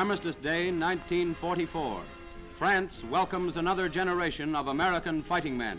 Armistice Day, 1944. France welcomes another generation of American fighting men.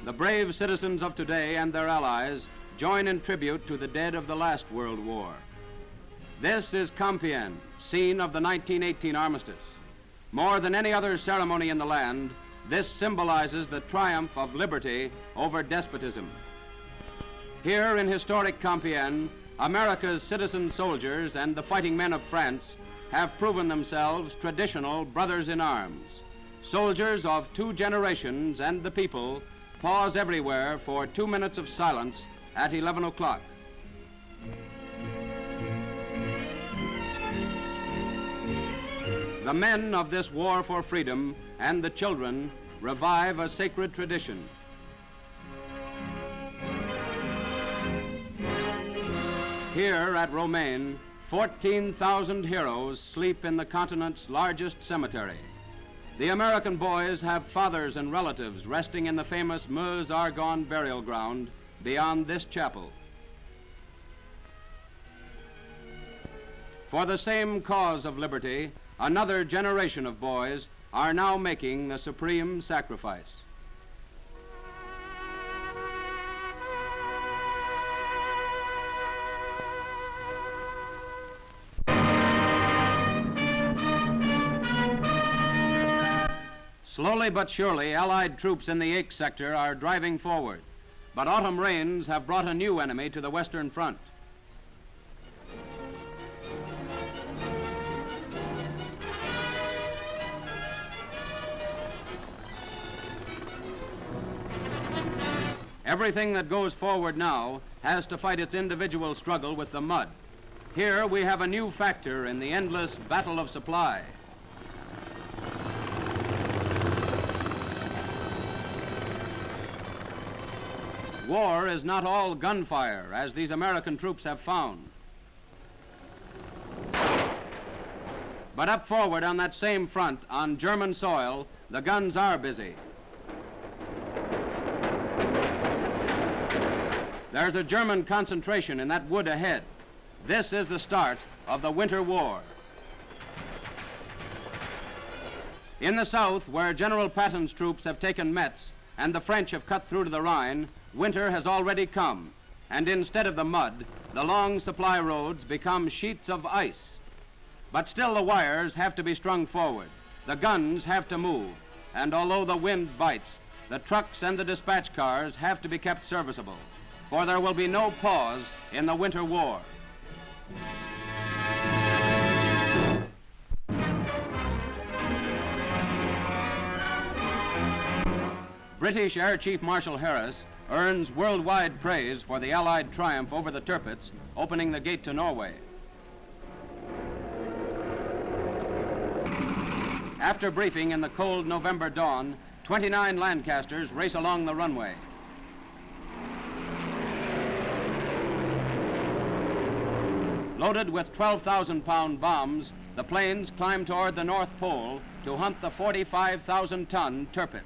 The brave citizens of today and their allies join in tribute to the dead of the last World War. This is Compiègne, scene of the 1918 armistice. More than any other ceremony in the land, this symbolizes the triumph of liberty over despotism. Here in historic Compiègne, America's citizen soldiers and the fighting men of France have proven themselves traditional brothers in arms. Soldiers of two generations and the people pause everywhere for 2 minutes of silence at 11 o'clock. The men of this war for freedom and the children revive a sacred tradition. Here at Romaine, 14,000 heroes sleep in the continent's largest cemetery. The American boys have fathers and relatives resting in the famous Meuse-Argonne burial ground beyond this chapel. For the same cause of liberty, another generation of boys are now making the supreme sacrifice. Slowly but surely, Allied troops in the Aix sector are driving forward, but autumn rains have brought a new enemy to the Western Front. Everything that goes forward now has to fight its individual struggle with the mud. Here we have a new factor in the endless battle of supply. War is not all gunfire, as these American troops have found. But up forward on that same front, on German soil, the guns are busy. There's a German concentration in that wood ahead. This is the start of the Winter War. In the south, where General Patton's troops have taken Metz and the French have cut through to the Rhine, winter has already come, and instead of the mud, the long supply roads become sheets of ice. But still the wires have to be strung forward, the guns have to move, and although the wind bites, the trucks and the dispatch cars have to be kept serviceable, for there will be no pause in the Winter War. British Air Chief Marshal Harris earns worldwide praise for the Allied triumph over the Tirpitz, opening the gate to Norway. After briefing in the cold November dawn, 29 Lancasters race along the runway. Loaded with 12,000-pound bombs, the planes climb toward the North Pole to hunt the 45,000-ton Tirpitz.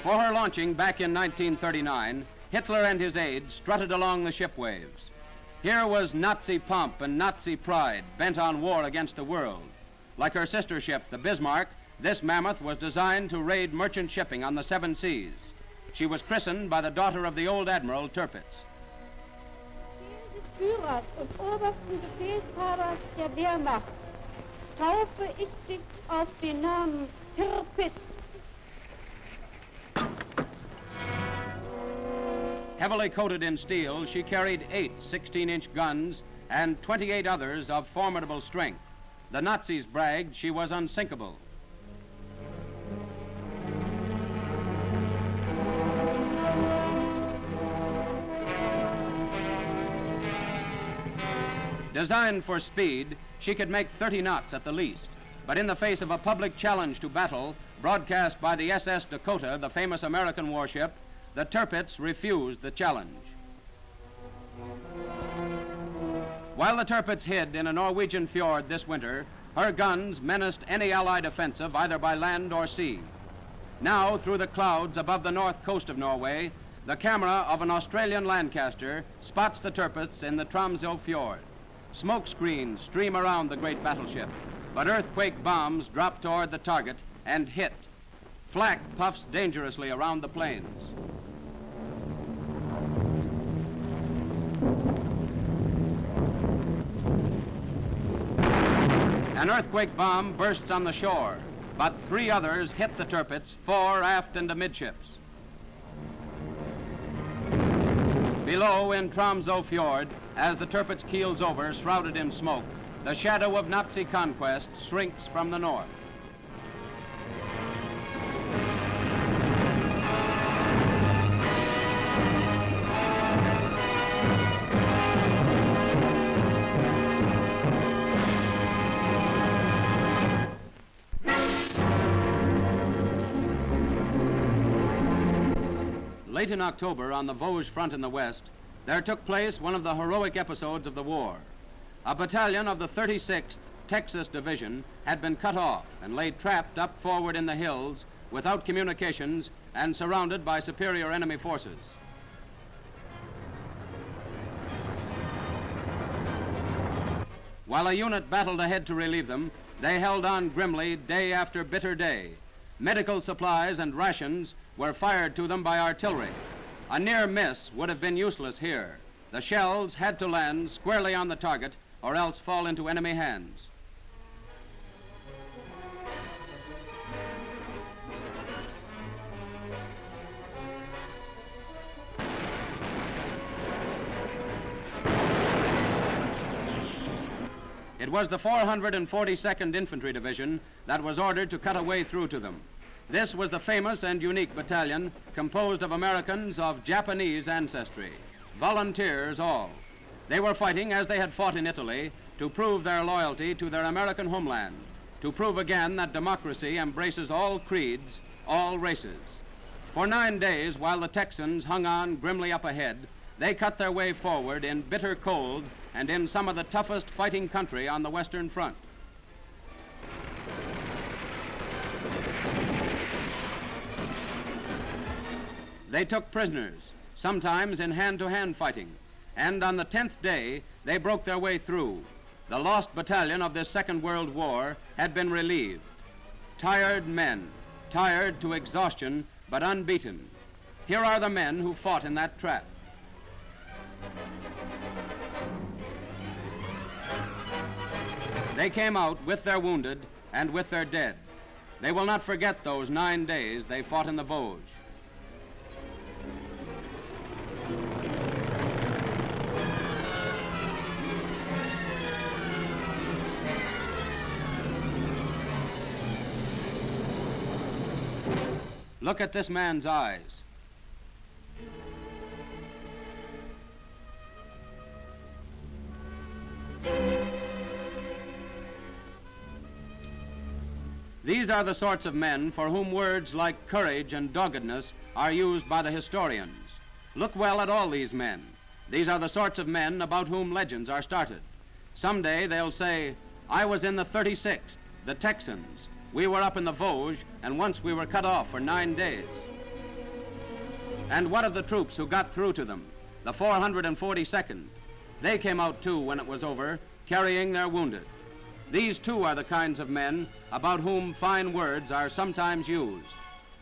For her launching back in 1939, Hitler and his aides strutted along the ship waves. Here was Nazi pomp and Nazi pride bent on war against the world. Like her sister ship, the Bismarck, this mammoth was designed to raid merchant shipping on the seven seas. She was christened by the daughter of the old Admiral Tirpitz. Führers und obersten Befehlshabers der Wehrmacht taufe ich dich auf den Namen Tirpitz. Heavily coated in steel, she carried 8 16-inch guns and 28 others of formidable strength. The Nazis bragged she was unsinkable. Designed for speed, she could make 30 knots at the least. But in the face of a public challenge to battle, broadcast by the SS Dakota, the famous American warship, the Tirpitz refused the challenge. While the Tirpitz hid in a Norwegian fjord this winter, her guns menaced any Allied offensive either by land or sea. Now, through the clouds above the north coast of Norway, The camera of an Australian Lancaster spots the Tirpitz in the Tromsø fjord. Smoke screens stream around the great battleship, but earthquake bombs drop toward the target and hit. Flak puffs dangerously around the planes. An earthquake bomb bursts on the shore, but 3 others hit the Tirpitz, fore, aft, and amidships. Below in Tromsø fjord, as the Tirpitz keels over, shrouded in smoke, the shadow of Nazi conquest shrinks from the north. Late in October, on the Vosges front in the west, there took place one of the heroic episodes of the war. A battalion of the 36th Texas Division had been cut off and lay trapped up forward in the hills without communications and surrounded by superior enemy forces. While a unit battled ahead to relieve them, they held on grimly day after bitter day. Medical supplies and rations were fired to them by artillery. A near miss would have been useless here. The shells had to land squarely on the target or else fall into enemy hands. It was the 442nd Infantry Division that was ordered to cut a way through to them. This was the famous and unique battalion composed of Americans of Japanese ancestry, volunteers all. They were fighting as they had fought in Italy to prove their loyalty to their American homeland, to prove again that democracy embraces all creeds, all races. For 9 days, while the Texans hung on grimly up ahead, they cut their way forward in bitter cold and in some of the toughest fighting country on the Western Front. They took prisoners, sometimes in hand-to-hand fighting, and on the 10th day, they broke their way through. The lost battalion of this Second World War had been relieved. Tired men, tired to exhaustion, but unbeaten. Here are the men who fought in that trap. They came out with their wounded and with their dead. They will not forget those 9 days they fought in the Vosges. Look at this man's eyes. These are the sorts of men for whom words like courage and doggedness are used by the historians. Look well at all these men. These are the sorts of men about whom legends are started. Someday they'll say, I was in the 36th, the Texans. We were up in the Vosges, and once we were cut off for 9 days. And what of the troops who got through to them? The 442nd. They came out too when it was over, carrying their wounded. These too are the kinds of men about whom fine words are sometimes used.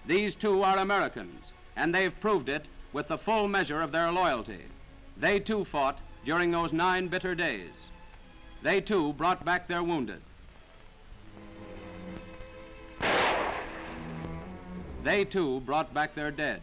These too are Americans, and they've proved it with the full measure of their loyalty. They too fought during those 9 bitter days. They too brought back their wounded. They too brought back their dead.